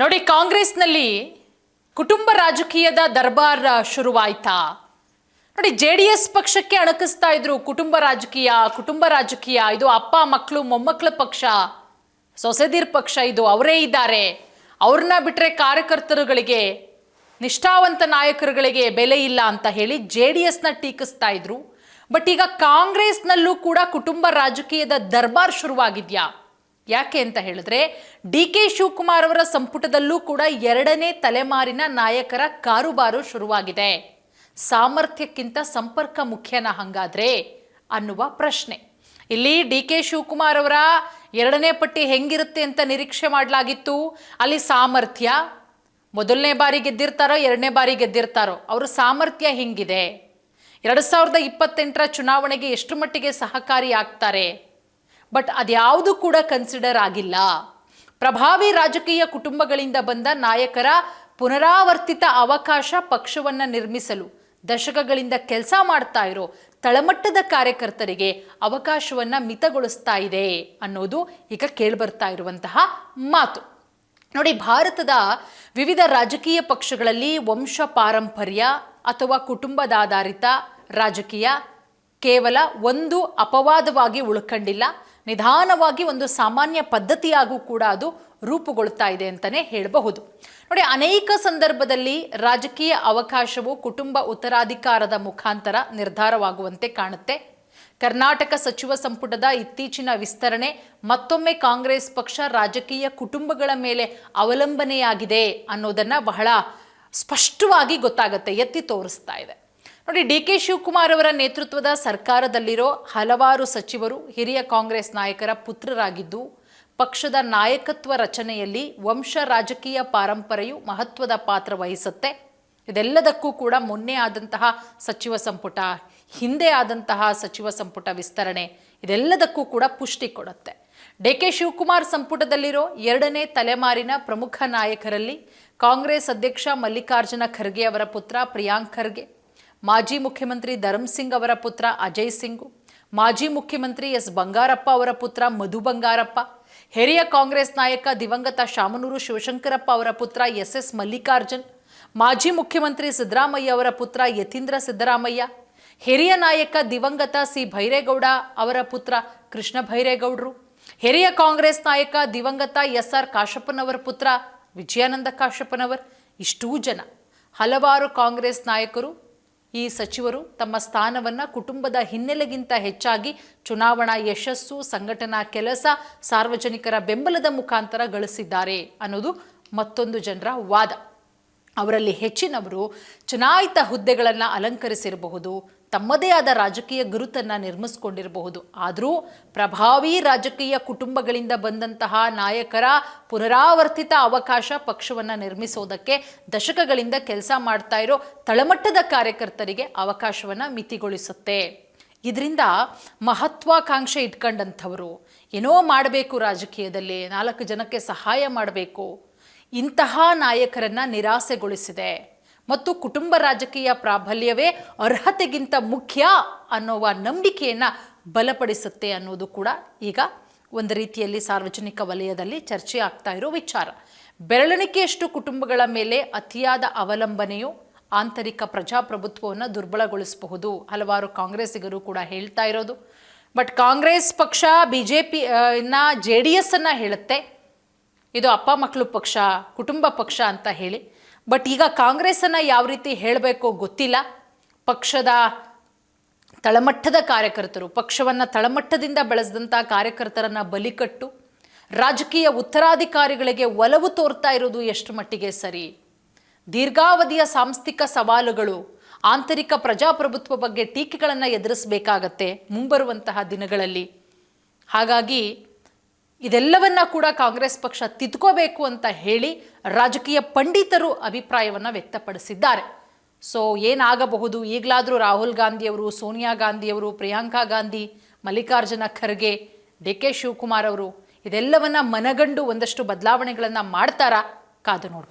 ನೋಡಿ, ಕಾಂಗ್ರೆಸ್ನಲ್ಲಿ ಕುಟುಂಬ ರಾಜಕೀಯದ ದರ್ಬಾರ್ ಶುರುವಾಯ್ತಾ? ನೋಡಿ, ಜೆಡಿಎಸ್ ಪಕ್ಷಕ್ಕೆ ಅಣಕಿಸ್ತಾ ಇದ್ರು ಕುಟುಂಬ ರಾಜಕೀಯ ಇದು ಅಪ್ಪ ಮಕ್ಕಳು ಮೊಮ್ಮಕ್ಕಳ ಪಕ್ಷ, ಸೊಸೆದಿರ್ ಪಕ್ಷ, ಇದು ಅವರೇ ಇದ್ದಾರೆ, ಅವ್ರನ್ನ ಬಿಟ್ರೆ ಕಾರ್ಯಕರ್ತರುಗಳಿಗೆ, ನಿಷ್ಠಾವಂತ ನಾಯಕರುಗಳಿಗೆ ಬೆಲೆ ಇಲ್ಲ ಅಂತ ಹೇಳಿ ಜೆಡಿಎಸ್ನ ಟೀಕಿಸ್ತಾ ಇದ್ರು. ಬಟ್ ಈಗ ಕಾಂಗ್ರೆಸ್ನಲ್ಲೂ ಕೂಡ ಕುಟುಂಬ ರಾಜಕೀಯದ ದರ್ಬಾರ್ ಶುರುವಾಗಿದ್ಯಾ? ಯಾಕೆ ಅಂತ ಹೇಳಿದ್ರೆ, ಡಿ ಕೆ ಶಿವಕುಮಾರ್ ಅವರ ಸಂಪುಟದಲ್ಲೂ ಕೂಡ ಎರಡನೇ ತಲೆಮಾರಿನ ನಾಯಕರ ಕಾರುಬಾರು ಶುರುವಾಗಿದೆ. ಸಾಮರ್ಥ್ಯಕ್ಕಿಂತ ಸಂಪರ್ಕ ಮುಖ್ಯನ ಹಂಗಾದ್ರೆ ಅನ್ನುವ ಪ್ರಶ್ನೆ. ಇಲ್ಲಿ ಡಿ ಕೆ ಶಿವಕುಮಾರ್ ಅವರ ಎರಡನೇ ಪಟ್ಟಿ ಹೆಂಗಿರುತ್ತೆ ಅಂತ ನಿರೀಕ್ಷೆ ಮಾಡಲಾಗಿತ್ತು. ಅಲ್ಲಿ ಸಾಮರ್ಥ್ಯ, ಮೊದಲನೇ ಬಾರಿ ಗೆದ್ದಿರ್ತಾರೋ ಎರಡನೇ ಬಾರಿ ಗೆದ್ದಿರ್ತಾರೋ, ಅವರ ಸಾಮರ್ಥ್ಯ ಹೆಂಗಿದೆ, 2028ರ ಚುನಾವಣೆಗೆ ಎಷ್ಟು ಮಟ್ಟಿಗೆ ಸಹಕಾರಿ ಆಗ್ತಾರೆ, ಬಟ್ ಅದ್ಯಾವುದು ಕೂಡ ಕನ್ಸಿಡರ್ ಆಗಿಲ್ಲ. ಪ್ರಭಾವಿ ರಾಜಕೀಯ ಕುಟುಂಬಗಳಿಂದ ಬಂದ ನಾಯಕರ ಪುನರಾವರ್ತಿತ ಅವಕಾಶ ಪಕ್ಷವನ್ನು ನಿರ್ಮಿಸಲು ದಶಕಗಳಿಂದ ಕೆಲಸ ಮಾಡ್ತಾ ಇರೋ ತಳಮಟ್ಟದ ಕಾರ್ಯಕರ್ತರಿಗೆ ಅವಕಾಶವನ್ನು ಮಿತಗೊಳಿಸ್ತಾ ಇದೆ ಅನ್ನೋದು ಈಗ ಕೇಳಿಬರ್ತಾ ಇರುವಂತಹ ಮಾತು. ನೋಡಿ, ಭಾರತದ ವಿವಿಧ ರಾಜಕೀಯ ಪಕ್ಷಗಳಲ್ಲಿ ವಂಶ ಪಾರಂಪರ್ಯ ಅಥವಾ ಕುಟುಂಬದಾಧಾರಿತ ರಾಜಕೀಯ ಕೇವಲ ಒಂದು ಅಪವಾದವಾಗಿ ಉಳ್ಕೊಂಡಿಲ್ಲ, ನಿಧಾನವಾಗಿ ಒಂದು ಸಾಮಾನ್ಯ ಪದ್ಧತಿಯಾಗೂ ಕೂಡ ಅದು ರೂಪುಗೊಳ್ತಾ ಇದೆ ಅಂತಲೇ ಹೇಳಬಹುದು. ನೋಡಿ, ಅನೇಕ ಸಂದರ್ಭದಲ್ಲಿ ರಾಜಕೀಯ ಅವಕಾಶವು ಕುಟುಂಬ ಉತ್ತರಾಧಿಕಾರದ ಮುಖಾಂತರ ನಿರ್ಧಾರವಾಗುವಂತೆ ಕಾಣುತ್ತೆ. ಕರ್ನಾಟಕ ಸಚಿವ ಸಂಪುಟದ ಇತ್ತೀಚಿನ ವಿಸ್ತರಣೆ ಮತ್ತೊಮ್ಮೆ ಕಾಂಗ್ರೆಸ್ ಪಕ್ಷ ರಾಜಕೀಯ ಕುಟುಂಬಗಳ ಮೇಲೆ ಅವಲಂಬನೆಯಾಗಿದೆ ಅನ್ನೋದನ್ನ ಬಹಳ ಸ್ಪಷ್ಟವಾಗಿ ಗೊತ್ತಾಗುತ್ತೆ, ಎತ್ತಿ ತೋರಿಸ್ತಾ ಇದೆ. ನೋಡಿ, ಡಿ ಕೆ ಶಿವಕುಮಾರ್ ಅವರ ನೇತೃತ್ವದ ಸರ್ಕಾರದಲ್ಲಿರೋ ಹಲವಾರು ಸಚಿವರು ಹಿರಿಯ ಕಾಂಗ್ರೆಸ್ ನಾಯಕರ ಪುತ್ರರಾಗಿದ್ದು, ಪಕ್ಷದ ನಾಯಕತ್ವ ರಚನೆಯಲ್ಲಿ ವಂಶ ರಾಜಕೀಯ ಪಾರಂಪರೆಯು ಮಹತ್ವದ ಪಾತ್ರ ವಹಿಸುತ್ತೆ. ಇದೆಲ್ಲದಕ್ಕೂ ಕೂಡ ಮೊನ್ನೆ ಆದಂತಹ ಸಚಿವ ಸಂಪುಟ, ಹಿಂದೆ ಆದಂತಹ ಸಚಿವ ಸಂಪುಟ ವಿಸ್ತರಣೆ, ಇದೆಲ್ಲದಕ್ಕೂ ಕೂಡ ಪುಷ್ಟಿ ಕೊಡುತ್ತೆ. ಡಿ ಕೆ ಶಿವಕುಮಾರ್ ಸಂಪುಟದಲ್ಲಿರೋ ಎರಡನೇ ತಲೆಮಾರಿನ ಪ್ರಮುಖ ನಾಯಕರಲ್ಲಿ ಕಾಂಗ್ರೆಸ್ ಅಧ್ಯಕ್ಷ ಮಲ್ಲಿಕಾರ್ಜುನ ಖರ್ಗೆ ಅವರ ಪುತ್ರ ಪ್ರಿಯಾಂಕ್ ಖರ್ಗೆ, ಮಾಜಿ ಮುಖ್ಯಮಂತ್ರಿ ಧರ್ಮಸಿಂಗ್ ಅವರ ಪುತ್ರ ಅಜಯ್ ಸಿಂಗ್, ಮಾಜಿ ಮುಖ್ಯಮಂತ್ರಿ ಎಸ್ ಬಂಗಾರಪ್ಪ ಅವರ ಪುತ್ರ ಮಧು ಬಂಗಾರಪ್ಪ, ಹಿರಿಯ ಕಾಂಗ್ರೆಸ್ ನಾಯಕ ದಿವಂಗತ ಶಾಮನೂರು ಶಿವಶಂಕರಪ್ಪ ಅವರ ಪುತ್ರ ಎಸ್ ಎಸ್ ಮಲ್ಲಿಕಾರ್ಜುನ್, ಮಾಜಿ ಮುಖ್ಯಮಂತ್ರಿ ಸಿದ್ದರಾಮಯ್ಯ ಅವರ ಪುತ್ರ ಯತೀಂದ್ರ ಸಿದ್ದರಾಮಯ್ಯ, ಹಿರಿಯ ನಾಯಕ ದಿವಂಗತ ಸಿ ಭೈರೇಗೌಡ ಅವರ ಪುತ್ರ ಕೃಷ್ಣ ಭೈರೇಗೌಡರು, ಹಿರಿಯ ಕಾಂಗ್ರೆಸ್ ನಾಯಕ ದಿವಂಗತ ಎಸ್ ಆರ್ ಕಾಶಪ್ಪನವರ ಪುತ್ರ ವಿಜಯಾನಂದ ಕಾಶಪ್ಪನವರ್, ಇಷ್ಟೂ ಜನ ಹಲವಾರು ಕಾಂಗ್ರೆಸ್ ನಾಯಕರು, ಈ ಸಚಿವರು ತಮ್ಮ ಸ್ಥಾನವನ್ನು ಕುಟುಂಬದ ಹಿನ್ನೆಲೆಗಿಂತ ಹೆಚ್ಚಾಗಿ ಚುನಾವಣಾ ಯಶಸ್ಸು, ಸಂಘಟನಾ ಕೆಲಸ, ಸಾರ್ವಜನಿಕರ ಬೆಂಬಲದ ಮುಖಾಂತರ ಗಳಿಸಿದ್ದಾರೆ ಅನ್ನೋದು ಮತ್ತೊಂದು ಜನರ ವಾದ. ಅವರಲ್ಲಿ ಹೆಚ್ಚಿನವರು ಚುನಾಯಿತ ಹುದ್ದೆಗಳನ್ನು ಅಲಂಕರಿಸಿರಬಹುದು, ತಮ್ಮದೇ ಆದ ರಾಜಕೀಯ ಗುರುತನ್ನು ನಿರ್ಮಿಸಿಕೊಂಡಿರಬಹುದು. ಆದರೂ ಪ್ರಭಾವಿ ರಾಜಕೀಯ ಕುಟುಂಬಗಳಿಂದ ಬಂದಂತಹ ನಾಯಕರ ಪುನರಾವರ್ತಿತ ಅವಕಾಶ ಪಕ್ಷವನ್ನು ನಿರ್ಮಿಸೋದಕ್ಕೆ ದಶಕಗಳಿಂದ ಕೆಲಸ ಮಾಡ್ತಾ ಇರೋ ತಳಮಟ್ಟದ ಕಾರ್ಯಕರ್ತರಿಗೆ ಅವಕಾಶವನ್ನು ಮಿತಿಗೊಳಿಸುತ್ತೆ. ಇದರಿಂದ ಮಹತ್ವಾಕಾಂಕ್ಷೆ ಇಟ್ಕೊಂಡಂಥವರು, ಏನೋ ಮಾಡಬೇಕು ರಾಜಕೀಯದಲ್ಲಿ, 4 ಜನಕ್ಕೆ ಸಹಾಯ ಮಾಡಬೇಕು, ಇಂತಹ ನಾಯಕರನ್ನು ನಿರಾಸೆಗೊಳಿಸಿದೆ ಮತ್ತು ಕುಟುಂಬ ರಾಜಕೀಯ ಪ್ರಾಬಲ್ಯವೇ ಅರ್ಹತೆಗಿಂತ ಮುಖ್ಯ ಅನ್ನುವ ನಂಬಿಕೆಯನ್ನು ಬಲಪಡಿಸುತ್ತೆ ಅನ್ನೋದು ಕೂಡ ಈಗ ಒಂದು ರೀತಿಯಲ್ಲಿ ಸಾರ್ವಜನಿಕ ವಲಯದಲ್ಲಿ ಚರ್ಚೆ ಆಗ್ತಾ ಇರೋ ವಿಚಾರ. ಬೆರಳೆಣಿಕೆಯಷ್ಟು ಕುಟುಂಬಗಳ ಮೇಲೆ ಅತಿಯಾದ ಅವಲಂಬನೆಯು ಆಂತರಿಕ ಪ್ರಜಾಪ್ರಭುತ್ವವನ್ನು ದುರ್ಬಲಗೊಳಿಸಬಹುದು, ಹಲವಾರು ಕಾಂಗ್ರೆಸ್ಸಿಗರು ಕೂಡ ಹೇಳ್ತಾ ಇರೋದು. ಬಟ್ ಕಾಂಗ್ರೆಸ್ ಪಕ್ಷ BJP JDS ಅನ್ನು ಹೇಳುತ್ತೆ ಇದು ಅಪ್ಪ ಮಕ್ಕಳು ಪಕ್ಷ, ಕುಟುಂಬ ಪಕ್ಷ ಅಂತ ಹೇಳಿ. ಬಟ್ ಈಗ ಕಾಂಗ್ರೆಸ್ಸನ್ನು ಯಾವ ರೀತಿ ಹೇಳಬೇಕೋ ಗೊತ್ತಿಲ್ಲ. ಪಕ್ಷದ ತಳಮಟ್ಟದ ಕಾರ್ಯಕರ್ತರು, ಪಕ್ಷವನ್ನು ತಳಮಟ್ಟದಿಂದ ಬೆಳೆಸಿದಂಥ ಕಾರ್ಯಕರ್ತರನ್ನು ಬಲಿಕಟ್ಟು ರಾಜಕೀಯ ಉತ್ತರಾಧಿಕಾರಿಗಳಿಗೆ ಒಲವು ತೋರ್ತಾ ಇರೋದು ಎಷ್ಟು ಮಟ್ಟಿಗೆ ಸರಿ? ದೀರ್ಘಾವಧಿಯ ಸಾಂಸ್ಥಿಕ ಸವಾಲುಗಳು, ಆಂತರಿಕ ಪ್ರಜಾಪ್ರಭುತ್ವ ಬಗ್ಗೆ ಟೀಕೆಗಳನ್ನು ಎದುರಿಸಬೇಕಾಗತ್ತೆ ಮುಂಬರುವಂತಹ ದಿನಗಳಲ್ಲಿ. ಹಾಗಾಗಿ ಇದೆಲ್ಲವನ್ನ ಕೂಡ ಕಾಂಗ್ರೆಸ್ ಪಕ್ಷ ತಿದ್ಕೋಬೇಕು ಅಂತ ಹೇಳಿ ರಾಜಕೀಯ ಪಂಡಿತರು ಅಭಿಪ್ರಾಯವನ್ನು ವ್ಯಕ್ತಪಡಿಸಿದ್ದಾರೆ. ಸೊ ಏನಾಗಬಹುದು? ಈಗಲಾದರೂ ರಾಹುಲ್ ಗಾಂಧಿಯವರು, ಸೋನಿಯಾ ಗಾಂಧಿಯವರು, ಪ್ರಿಯಾಂಕಾ ಗಾಂಧಿ, ಮಲ್ಲಿಕಾರ್ಜುನ ಖರ್ಗೆ, ಡಿ ಕೆ ಶಿವಕುಮಾರ್ ಅವರು ಇದೆಲ್ಲವನ್ನ ಮನಗಂಡು ಒಂದಷ್ಟು ಬದಲಾವಣೆಗಳನ್ನು ಮಾಡ್ತಾರಾ? ಕಾದು ನೋಡಬೇಕು.